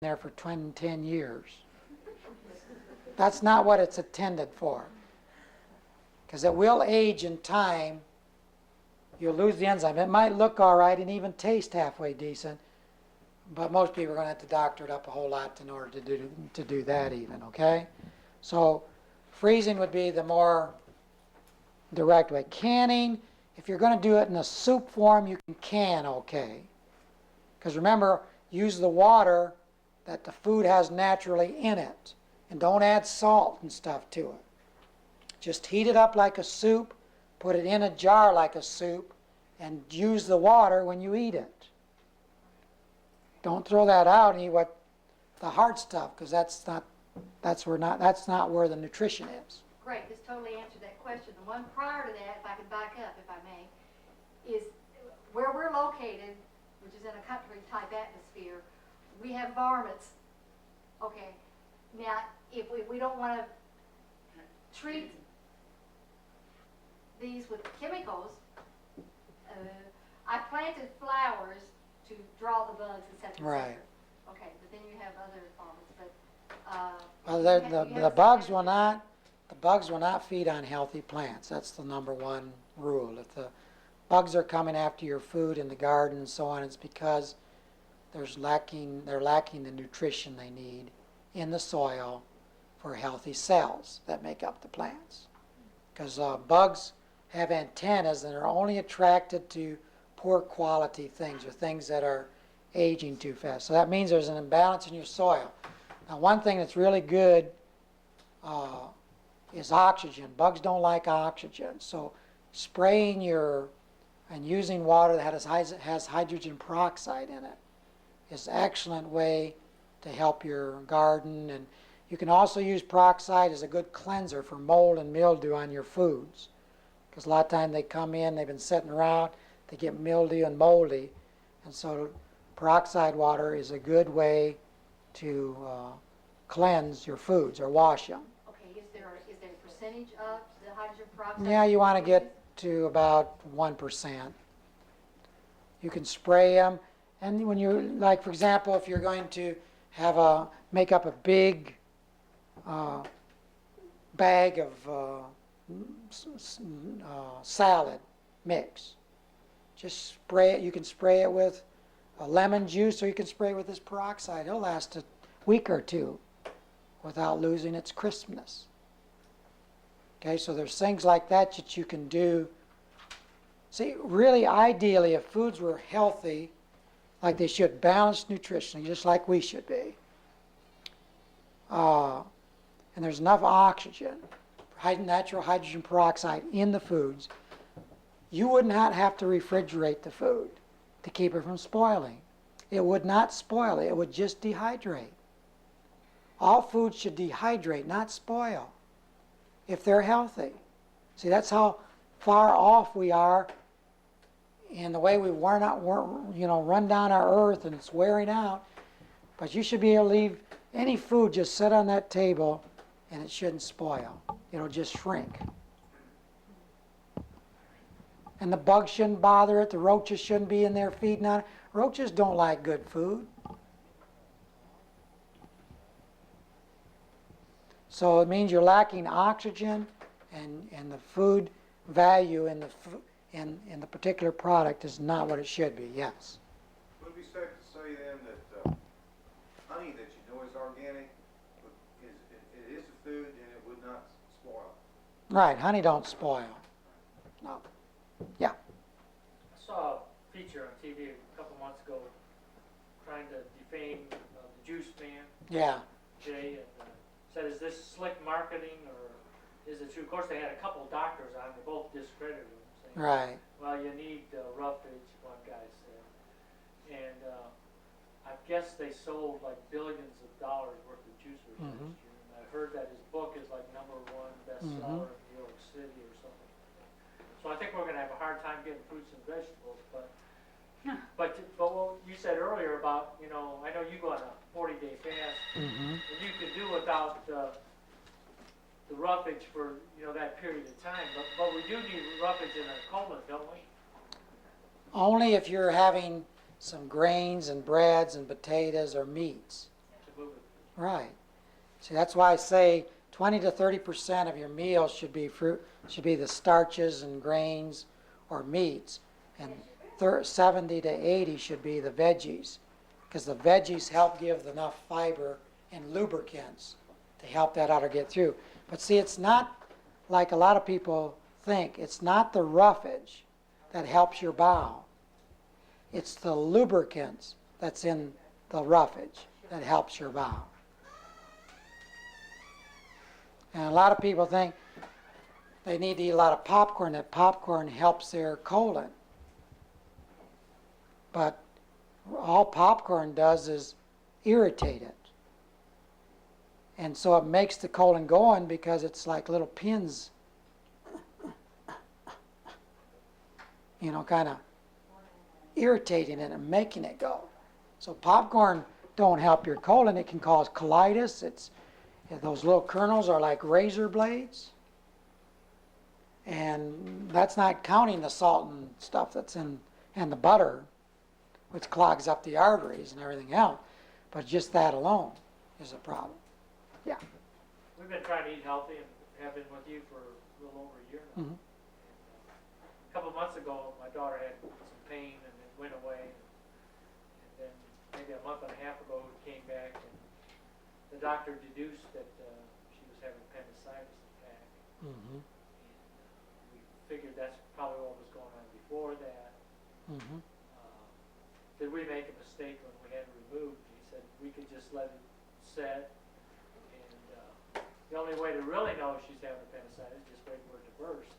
there for 10 years. That's not what it's intended for. Because it will age in time. You'll lose the enzyme. It might look all right and even taste halfway decent, but most people are going to have to doctor it up a whole lot in order to do that even, okay? So freezing would be the more direct way. Canning, if you're going to do it in a soup form, you can can okay. Because remember, use the water that the food has naturally in it. And don't add salt and stuff to it. Just heat it up like a soup, put it in a jar like a soup, and use the water when you eat it. Don't throw that out and eat what the hard stuff, because that's not where the nutrition is. Great, this totally answered that question. The one prior to that, if I can back up, if I may, is where we're located, which is in a country-type atmosphere. We have varmints. Okay, now if we don't want to treat these with chemicals, I planted flowers to draw the bugs, etc. Right. Okay, but then you have other farmers. But Well, the bugs will not feed on healthy plants. That's the number one rule. If the bugs are coming after your food in the garden and so on, it's because they're lacking the nutrition they need in the soil for healthy cells that make up the plants. Because bugs have antennas and are only attracted to poor quality things or things that are aging too fast. So that means there's an imbalance in your soil. Now, one thing that's really good is oxygen. Bugs don't like oxygen. So spraying and using water that has hydrogen peroxide in it is an excellent way to help your garden. And you can also use peroxide as a good cleanser for mold and mildew on your foods. Because a lot of times they come in, they've been sitting around, they get mildew and moldy. And so peroxide water is a good way to cleanse your foods or wash them. okay, is there a percentage of the hydrogen peroxide? Yeah, you want to get to about 1%. You can spray them. And when you, like for example, if you're going to make up a big bag of salad mix, just spray it. You can spray it with lemon juice, or you can spray it with this peroxide. It'll last a week or two without losing its crispness. Okay, so there's things like that you can do. See, really, ideally, if foods were healthy, like they should, balanced nutritionally, just like we should be, and there's enough oxygen, natural hydrogen peroxide in the foods, you would not have to refrigerate the food to keep it from spoiling. It would not spoil it. It would just dehydrate. All foods should dehydrate, not spoil, if they're healthy. See, that's how far off we are in the way we run down our earth, and it's wearing out. But you should be able to leave any food just sit on that table, and it shouldn't spoil. It'll just shrink. And the bugs shouldn't bother it. The roaches shouldn't be in there feeding on it. Roaches don't like good food. So it means you're lacking oxygen, and the food value in the particular product is not what it should be. Yes. Would it be safe to say then that honey that you know is organic, it is a food and it would not spoil? Right. Honey don't spoil. No. Yeah. I saw a feature on TV a couple months ago trying to defame the juice man, Yeah. Jay, and said, is this slick marketing or is it true? Of course, they had a couple doctors on, they both discredited him, saying, Right. well, you need roughage, one guy said. And I guess they sold like billions of dollars worth of juicers last year. And I heard that his book is like #1 bestseller in New York City or something. So I think we're going to have a hard time getting fruits and vegetables. But what you said earlier about, I know you go on a 40-day fast, and you can do without the roughage for that period of time. But we do need roughage in our colon, don't we? Only if you're having some grains and breads and potatoes or meats. Right. See, that's why I say 20 to 30% of your meals should be fruit, should be the starches and grains or meats, and 70 to 80 should be the veggies, because the veggies help give enough fiber and lubricants to help that outer get through. But see, it's not like a lot of people think. It's not the roughage that helps your bowel. It's the lubricants that's in the roughage that helps your bowel. And a lot of people think they need to eat a lot of popcorn, that popcorn helps their colon. But all popcorn does is irritate it. And so it makes the colon going because it's like little pins, you know, kind of irritating it and making it go. So popcorn don't help your colon. It can cause colitis. Those little kernels are like razor blades. And that's not counting the salt and stuff that's in, and the butter, which clogs up the arteries and everything else. But just that alone is a problem. Yeah. We've been trying to eat healthy and have been with you for a little over a year now. Mm-hmm. A couple of months ago, my daughter had some pain and it went away. And then maybe a month and a half ago, it came back and the doctor deduced that she was having appendicitis attack. Mm-hmm. And we figured that's probably what was going on before that. Mm-hmm. Did we make a mistake when we had it removed? He said we could just let it set. And the only way to really know if she's having appendicitis is just wait for it to burst.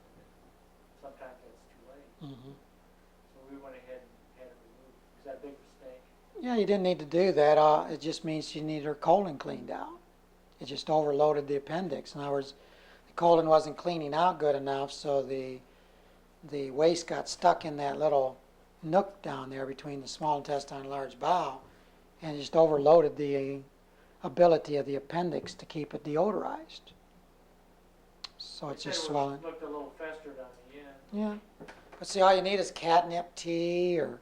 Sometimes that's too late. Mm-hmm. So we went ahead and had it removed. Is that a big mistake? Yeah, you didn't need to do that. It just means she needed her colon cleaned out. It just overloaded the appendix. In other words, the colon wasn't cleaning out good enough, so the waste got stuck in that little nook down there between the small intestine and large bowel, and it just overloaded the ability of the appendix to keep it deodorized. So it's They just said swelling. It looked a little festered on the end. Yeah. But see, all you need is catnip tea, or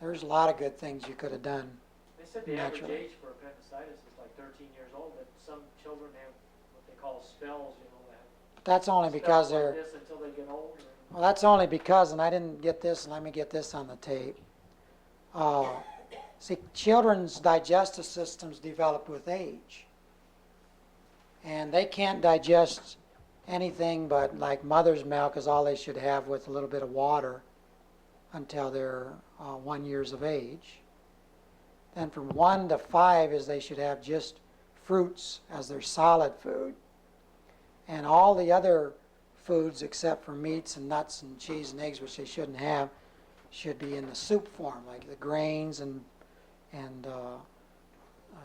there's a lot of good things you could have done. They said the average Naturally. age for appendicitis is like 13 years old, but some children have what they call spells, you know, that But that's only because spells they're... like this until they get older. Well, that's only because, and I didn't get this, and let me get this on the tape. See, children's digestive systems develop with age. And they can't digest anything but like mother's milk is all they should have with a little bit of water until they're 1 year of age. Then from 1 to 5 is they should have just fruits as their solid food. And all the other foods except for meats and nuts and cheese and eggs, which they shouldn't have, should be in the soup form, like the grains and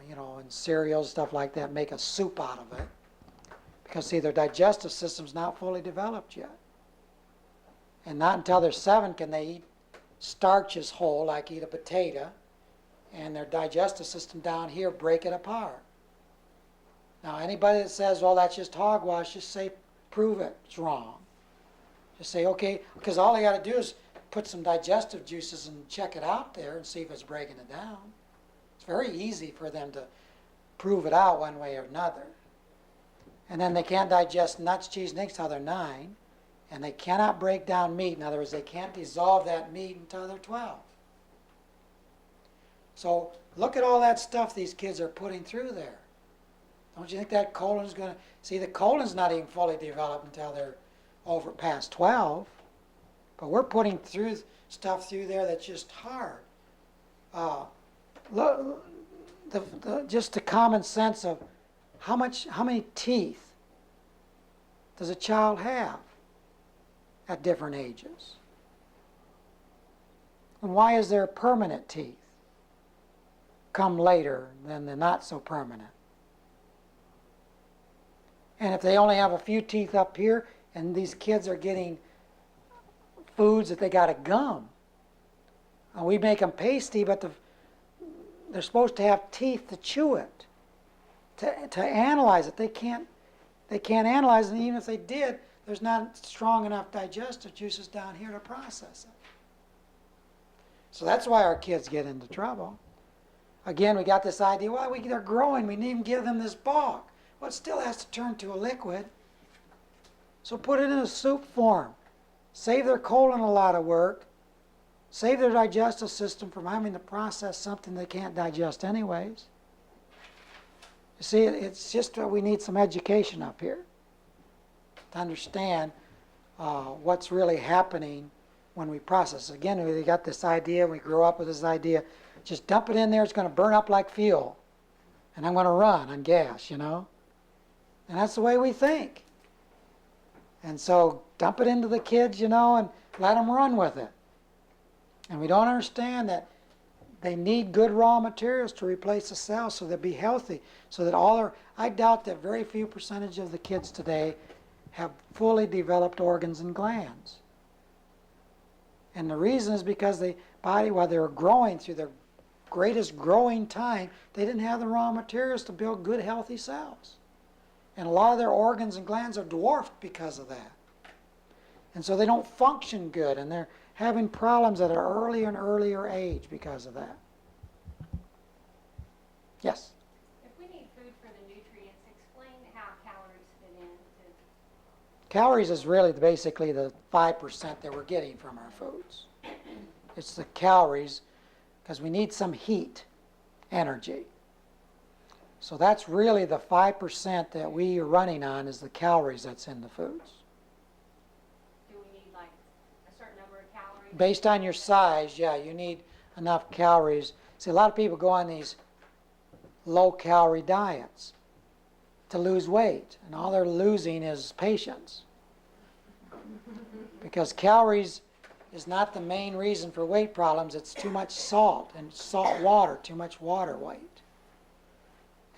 you know, and cereals, stuff like that. Make a soup out of it, because see, their digestive system's not fully developed yet, and not until they're 7 can they eat starches whole, like eat a potato, and their digestive system down here break it apart. Now, anybody that says, "Well, that's just hogwash," just say, prove it. It's wrong. Just say, okay, because all they got to do is put some digestive juices and check it out there and see if it's breaking it down. It's very easy for them to prove it out one way or another. And then they can't digest nuts, cheese, and eggs until they're 9, and they cannot break down meat. In other words, they can't dissolve that meat until they're 12. So look at all that stuff these kids are putting through there. Don't you think that colon's going to... See, the colon's not even fully developed until they're over past 12. But we're putting through stuff through there that's just hard. Look, just the common sense of how many teeth does a child have at different ages? And why is there permanent teeth come later than the not so permanent? And if they only have a few teeth up here, and these kids are getting foods that they got to gum, and we make them pasty, but they're supposed to have teeth to chew it, to analyze it. They can't analyze it, and even if they did, there's not strong enough digestive juices down here to process it. So that's why our kids get into trouble. again, we got this idea, well, they're growing, we need to give them this bulk. Well, it still has to turn to a liquid. So put it in a soup form. Save their colon a lot of work. Save their digestive system from having to process something they can't digest anyways. You see, it's just that we need some education up here to understand what's really happening when we process. Again, we got this idea, we grew up with this idea, just dump it in there, it's going to burn up like fuel. And I'm going to run on gas, you know. And that's the way we think. And so dump it into the kids, you know, and let them run with it. And we don't understand that they need good raw materials to replace the cells so they'll be healthy. So that I doubt that very few percentage of the kids today have fully developed organs and glands. And the reason is because the body, while they were growing through their greatest growing time, they didn't have the raw materials to build good, healthy cells. And a lot of their organs and glands are dwarfed because of that. And so they don't function good, and they're having problems at an earlier and earlier age because of that. Yes? If we need food for the nutrients, explain how calories fit into. Calories is really basically the 5% that we're getting from our foods. It's the calories, because we need some heat, energy. So that's really the 5% that we are running on, is the calories that's in the foods. Do we need like a certain number of calories? Based on your size, yeah, you need enough calories. See, a lot of people go on these low-calorie diets to lose weight, and all they're losing is patience. Because calories is not the main reason for weight problems. It's too much salt and salt water, too much water weight.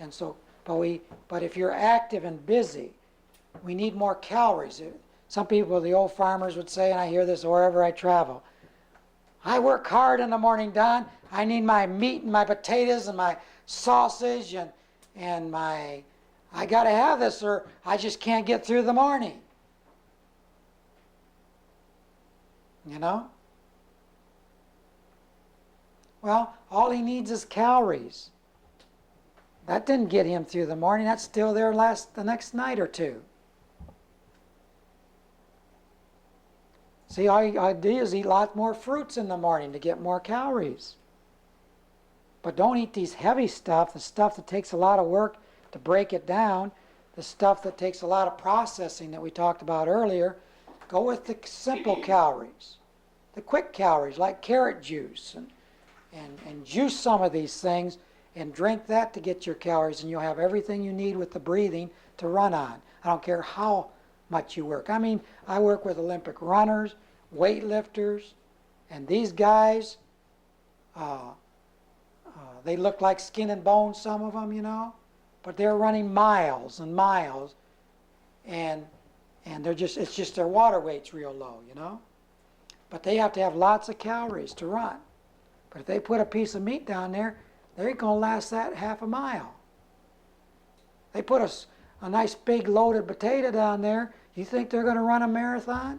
And so, but if you're active and busy, we need more calories. Some people, the old farmers would say, and I hear this wherever I travel, I work hard in the morning, Don. I need my meat and my potatoes and my sausage and my, I got to have this or I just can't get through the morning. You know? Well, all he needs is calories. That didn't get him through the morning. That's still there the next night or two. See, all I do is eat a lot more fruits in the morning to get more calories. But don't eat these heavy stuff, the stuff that takes a lot of work to break it down, the stuff that takes a lot of processing that we talked about earlier. Go with the simple calories, the quick calories like carrot juice, and juice some of these things and drink that to get your calories, and you'll have everything you need with the breathing to run on. I don't care how much you work. I mean, I work with Olympic runners, weightlifters, and these guys, they look like skin and bones, some of them, you know, but they're running miles and miles, and it's just their water weight's real low, you know. But they have to have lots of calories to run. But if they put a piece of meat down there, they ain't going to last that half a mile. They put a nice big loaded potato down there, you think they're going to run a marathon?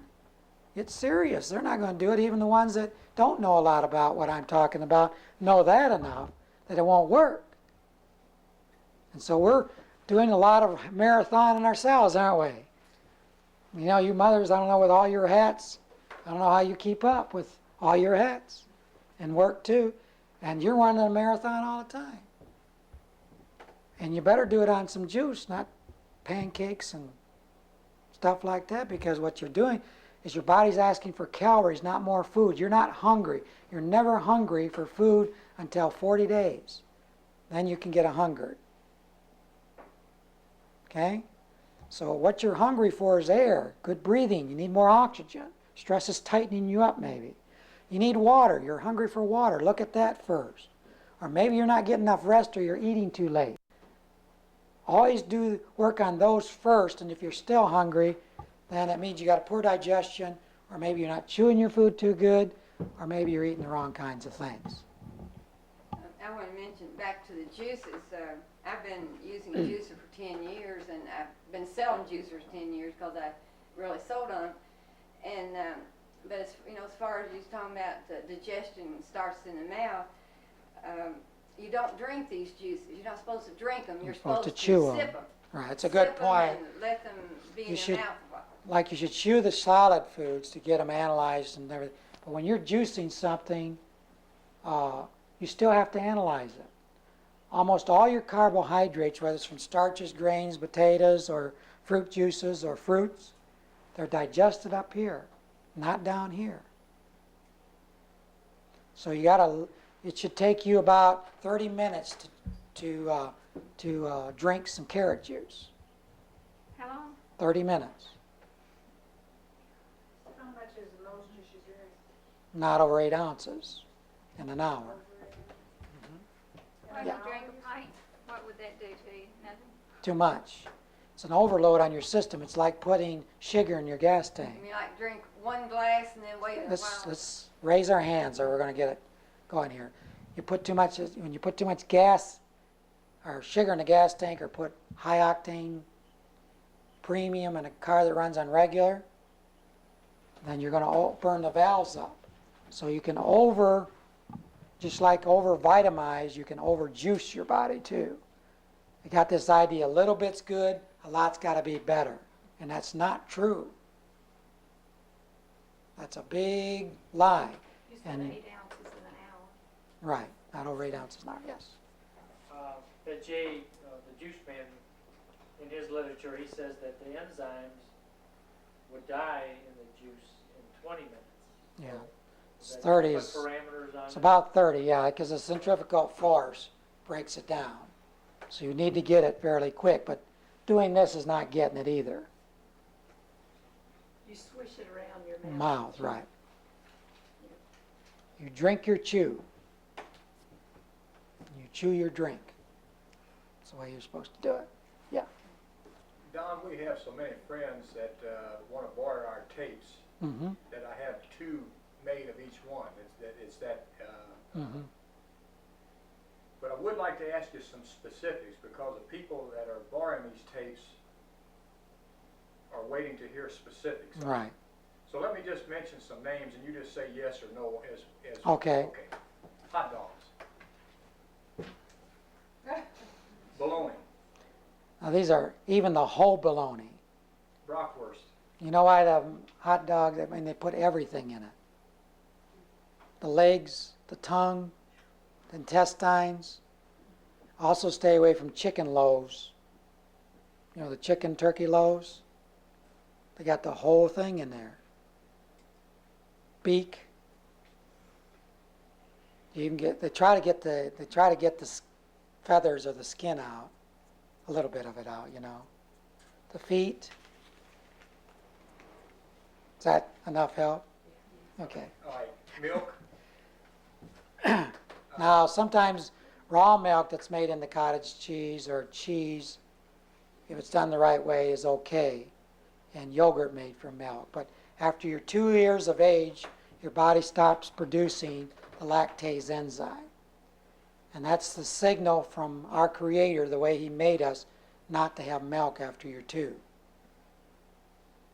It's serious. They're not going to do it. Even the ones that don't know a lot about what I'm talking about know that enough that it won't work. And so we're doing a lot of marathoning ourselves, aren't we? You know, you mothers, I don't know, with all your hats, I don't know how you keep up with all your hats and work too. And you're running a marathon all the time. And you better do it on some juice, not pancakes and stuff like that, because what you're doing is your body's asking for calories, not more food. You're not hungry. You're never hungry for food until 40 days. Then you can get a hunger. Okay? So what you're hungry for is air, good breathing. You need more oxygen. Stress is tightening you up maybe. You need water. You're hungry for water. Look at that first. Or maybe you're not getting enough rest or you're eating too late. Always do work on those first, and if you're still hungry, then it means you got a poor digestion, or maybe you're not chewing your food too good, or maybe you're eating the wrong kinds of things. I want to mention back to the juices. I've been using a juicer for 10 years, and I've been selling juicers 10 years because I really sold on them. And but as far as you was talking about the digestion starts in the mouth, you don't drink these juices. You're not supposed to drink them. You're supposed supposed to chew 'em. sip them. Right, it's a good point. And let them be in You your should- mouth a while. Like you should chew the solid foods to get them analyzed and everything. But when you're juicing something, you still have to analyze it. Almost all your carbohydrates, whether it's from starches, grains, potatoes, or fruit juices or fruits, they're digested up here, not down here. So it should take you about 30 minutes to drink some carrot juice. How long? 30 minutes. How much is the most you should drink? Not over 8 ounces in an hour. If Yeah. you drank a pint, what would that do to you? Nothing? Too much. It's an overload on your system. It's like putting sugar in your gas I tank. mean, like drink one glass and then wait a while. Let's raise our hands or we're going to get it going here. When you put too much gas or sugar in a gas tank or put high octane premium in a car that runs on regular, then you're going to burn the valves up. So you can just like over vitamize, you can over juice your body too. You got this idea, a little bit's good, a lot's got to be better. And that's not true. That's a big lie. You said And- 8 ounces in an hour. Right, not over 8 ounces now, yes. That Jay, the juice man, in his literature, he says that the enzymes would die in the juice in 20 minutes. Yeah. It's That- 30 put is, parameters on it's it. about 30, yeah, because the centrifugal force breaks it down. So you need to get it fairly quick, but doing this is not getting it either. You swish it around your mouth. Mouth, right. You drink your chew. You chew your drink. That's the way you're supposed to do it. Don, we have so many friends that want to borrow our tapes Mm-hmm, that I have 2 made of each one. It's that. mm-hmm. But I would like to ask you some specifics because the people that are borrowing these tapes are waiting to hear specifics. Right. So let me just mention some names and you just say yes or no as Okay. Okay. Hot dogs. Bologna. Now these are even the whole bologna. Bratwurst. You know why the hot dog, I mean, they put everything in it. The legs, the tongue, the intestines. Also stay away from chicken loaves. You know, the chicken turkey loaves? They got the whole thing in there. Beak. You even they try to get the feathers or the skin out. A little bit of it out, you know. The feet. Is that enough help? Okay. All right. Milk. Now, sometimes raw milk that's made into cottage cheese or cheese, if it's done the right way, is okay. And yogurt made from milk. But after you're 2 years of age, your body stops producing the lactase enzyme. And that's the signal from our Creator, the way He made us, not to have milk after you're 2.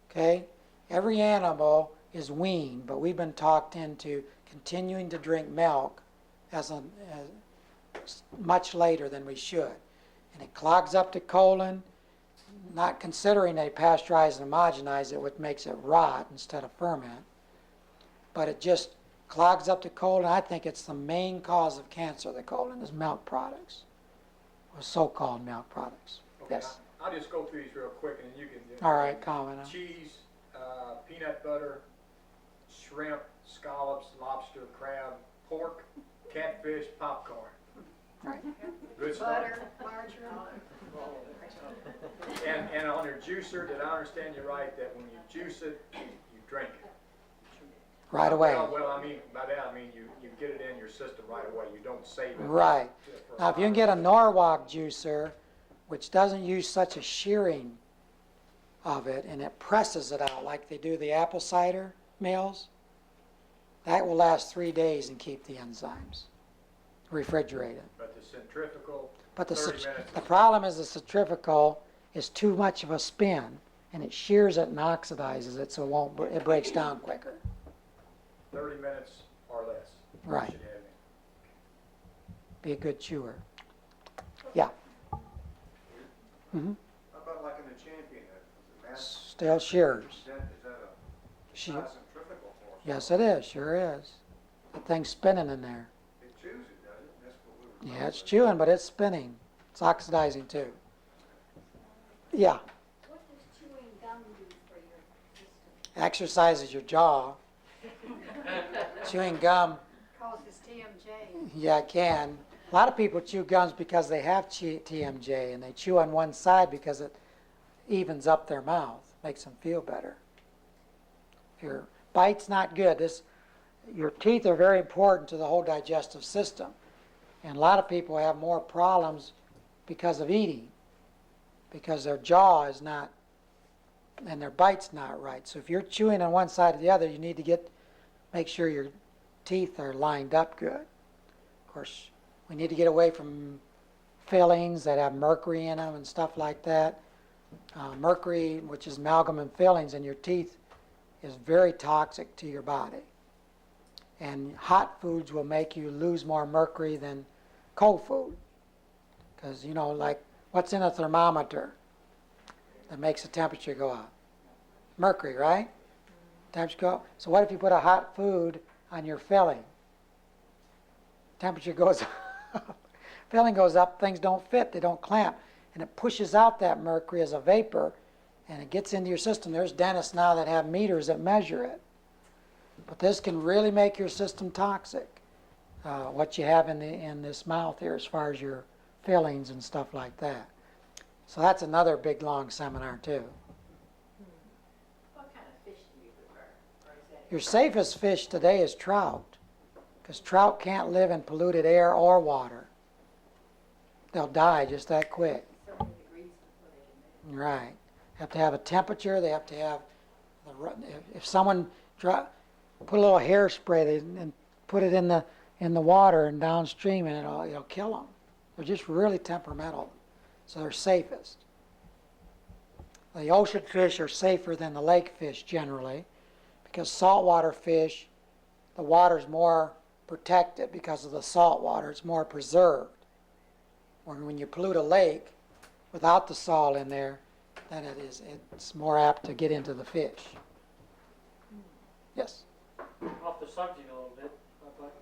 Okay? Every animal is weaned, but we've been talked into continuing to drink milk as much later than we should. And it clogs up the colon, not considering they pasteurize and homogenize it, which makes it rot instead of ferment. But it just clogs up the colon. I think it's the main cause of cancer of the colon is milk products, or so-called milk products. Okay. Yes. I'll just go through these real quick and then you can. All right, comment on. Cheese, peanut butter, shrimp, scallops, lobster, crab, pork, catfish, popcorn. Right. Good stuff. Butter, margarine. And on your juicer, did I understand you right that when you juice it, you drink it? Right away. Well, I mean, by that I mean you get it in your system right away. You don't save it. Right. for Now, if you can get a Norwalk juicer, which doesn't use such a shearing of it, and it presses it out like they do the apple cider mills, that will last 3 days and keep the enzymes refrigerated. But the centrifugal, But 30 minutes. the problem is the centrifugal is too much of a spin, and it shears it and oxidizes it, so it breaks down quicker. 30 minutes or less. Right. You should have be a good chewer. Yeah. How about like in the Champion, is it mass? Still shears. Is that a, it's She- not centrifugal force? Yes, it is. Sure is. The thing's spinning in there. It chews it, doesn't it? That's what we were. Yeah, it's chewing, but it's spinning. It's oxidizing too. Yeah. What does chewing gum do for your system? Exercises your jaw. Chewing gum, Causes TMJ. yeah, it can. A lot of people chew gums because they have TMJ, and they chew on one side because it evens up their mouth, makes them feel better. If your bite's not good, your teeth are very important to the whole digestive system. And a lot of people have more problems because of eating, because their jaw is not, and their bite's not right. So if you're chewing on one side or the other, you need to make sure your teeth are lined up good. Of course, we need to get away from fillings that have mercury in them and stuff like that. Mercury, which is amalgam and fillings in your teeth, is very toxic to your body. And hot foods will make you lose more mercury than cold food. Because, like what's in a thermometer that makes the temperature go up? Mercury, right? Temperature go up. So what if you put a hot food on your filling? Temperature goes up. Filling goes up, things don't fit, they don't clamp. And it pushes out that mercury as a vapor, and it gets into your system. There's dentists now that have meters that measure it. But this can really make your system toxic, what you have in this mouth here as far as your fillings and stuff like that. So that's another big, long seminar, too. What kind of fish do you prefer? Or is that Your safest fish today is trout, because trout can't live in polluted air or water. They'll die just that quick. so many degrees before they can live? Right. Have to have a temperature. They have to have if someone put a little hairspray and put it in the water and downstream, and it'll kill them. They're just really temperamental, so they're safest. The ocean fish are safer than the lake fish generally, because saltwater fish, the water's more protected because of the salt water. It's more preserved. When you pollute a lake without the salt in there, then it's more apt to get into the fish. Yes? Off the subject a little bit, but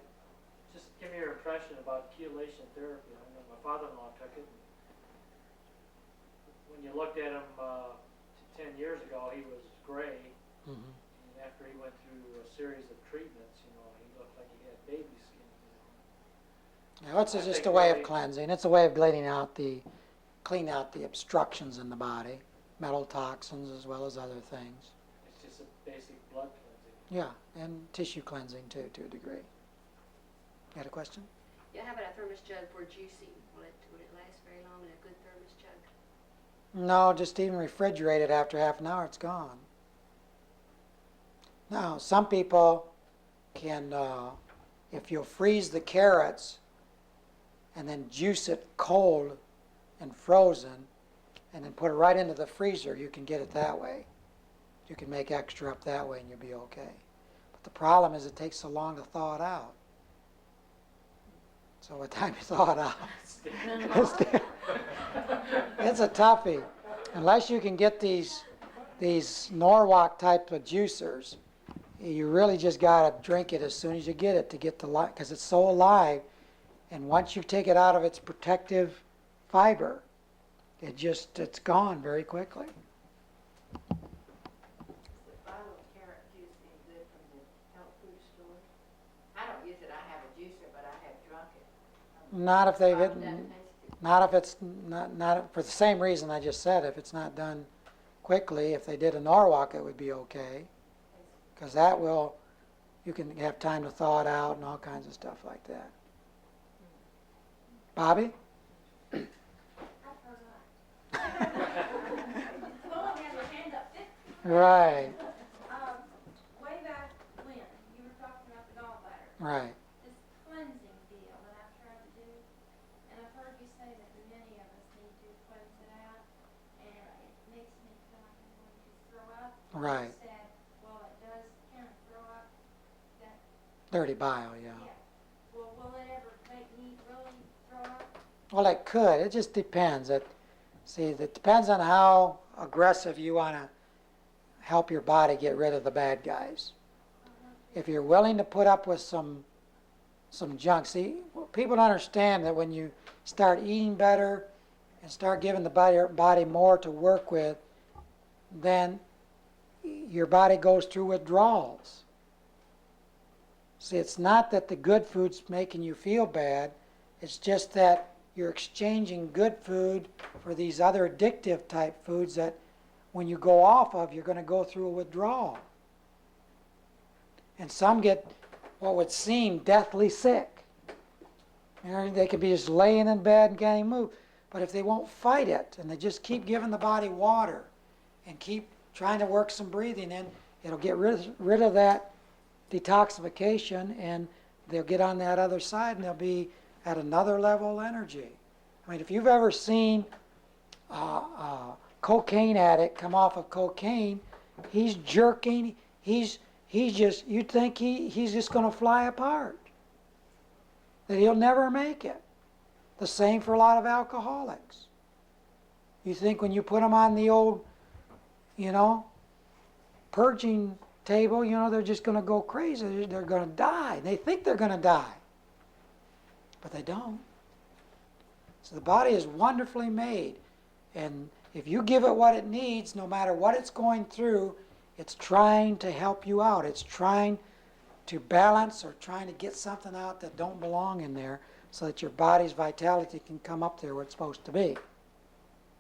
just give me your impression about chelation therapy. I know my father-in-law took it. When you looked at him 10 years ago, he was gray. Mm-hmm. And after he went through a series of treatments, he looked like he had baby skin. Now, it's just a way of cleansing. It's a way of cleaning out the obstructions in the body, metal toxins as well as other things. It's just a basic blood cleansing. Yeah, and tissue cleansing too, to a degree. You had a question? Yeah, how about a thermos jug for juicing? Would it last very long in a good thermos jug? No, just even refrigerate it after half an hour, it's gone. Now, some people can, if you'll freeze the carrots and then juice it cold and frozen, and then put it right into the freezer, you can get it that way. You can make extra up that way and you'll be okay. But the problem is it takes so long to thaw it out. So by the time you thaw it out, it's a toughie. Unless you can get these Norwalk type of juicers, you really just got to drink it as soon as you get it to get the life, because it's so alive. And once you take it out of its protective fiber, it's gone very quickly. Is the bottle of carrot juice any good from the health food store? I don't use it, I have a juicer, but I have drunk it. Not if they've Bottle hit, doesn't taste good. not if it's not for the same reason I just said. If it's not done quickly, if they did a Norwalk, it would be okay, because you can have time to thaw it out and all kinds of stuff like that. Bobby? I forgot. Someone has their hand up. Right, Way back when, you were talking about the gallbladder, right. this cleansing deal that I've tried to do, and I've heard you say that many of us need to cleanse it out, and it makes me feel like I'm going to throw up. Right. You said, well, it does kind of throw up that, Dirty bile, yeah. yeah. Well, will it ever make me really Well, it could. It just depends. It depends on how aggressive you want to help your body get rid of the bad guys. If you're willing to put up with some junk, see, people don't understand that when you start eating better and start giving the body more to work with, then your body goes through withdrawals. See, it's not that the good food's making you feel bad. It's just that you're exchanging good food for these other addictive type foods that when you go off of, you're going to go through a withdrawal. And some get what would seem deathly sick. You know, they could be just laying in bed and can't move. But if they won't fight it and they just keep giving the body water and keep trying to work some breathing in, it'll get rid of that detoxification, and they'll get on that other side and they'll be at another level of energy. I mean, if you've ever seen a cocaine addict come off of cocaine, he's jerking, he's just, you'd think he's just going to fly apart, that he'll never make it. The same for a lot of alcoholics. You think when you put them on the old, purging table, they're just going to go crazy. They're going to die. They think they're going to die, but they don't. So the body is wonderfully made, and if you give it what it needs, no matter what it's going through, it's trying to help you out. It's trying to balance or trying to get something out that don't belong in there so that your body's vitality can come up there where it's supposed to be.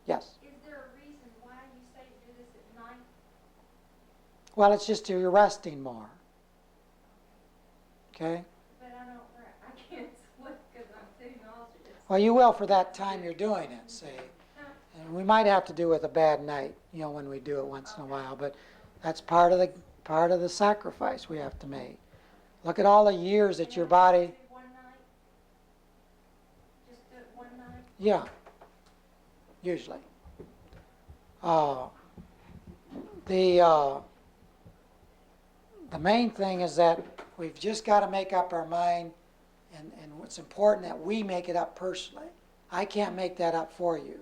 Yes? Is there a reason why you say to do this at night? Well, it's just you're resting more. Okay? But I can't sleep because I'm too nauseous. Well, you will for that time you're doing it, see. And we might have to do with a bad night, when we do it once in a while, but that's part of the sacrifice we have to make. Look at all the years that your body. One night? Just do it one night? Yeah, usually. The main thing is that we've just got to make up our mind, and what's important that we make it up personally. I can't make that up for you.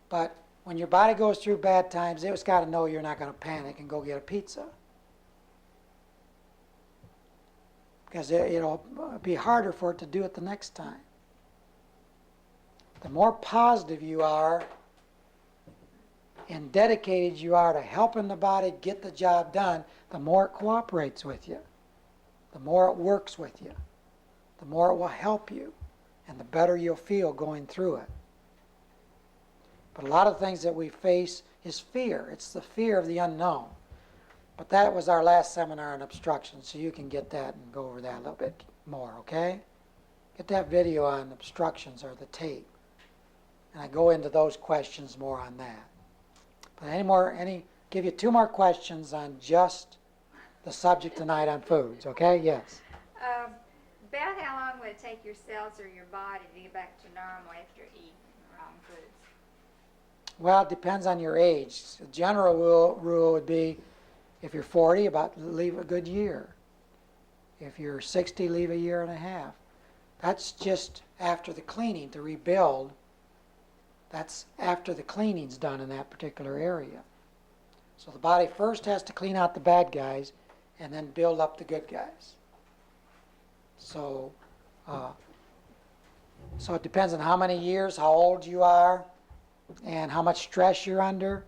But when your body goes through bad times, it's got to know you're not going to panic and go get a pizza. Because it'll be harder for it to do it the next time. The more positive you are and dedicated you are to helping the body get the job done, the more it cooperates with you, the more it works with you, the more it will help you, and the better you'll feel going through it. But a lot of things that we face is fear. It's the fear of the unknown. But that was our last seminar on obstruction, so you can get that and go over that a little bit more, okay? Get that video on obstructions or the tape. And I go into those questions more on that. But give you 2 more questions on just the subject tonight on foods, okay? Yes. About how long would it take your cells or your body to get back to normal after eating the wrong foods? Well, it depends on your age. The general rule would be, if you're 40, leave a good year. If you're 60, leave a year and a half. That's just after the cleaning to rebuild. That's after the cleaning's done in that particular area. So the body first has to clean out the bad guys and then build up the good guys. So it depends on how many years, how old you are, and how much stress you're under.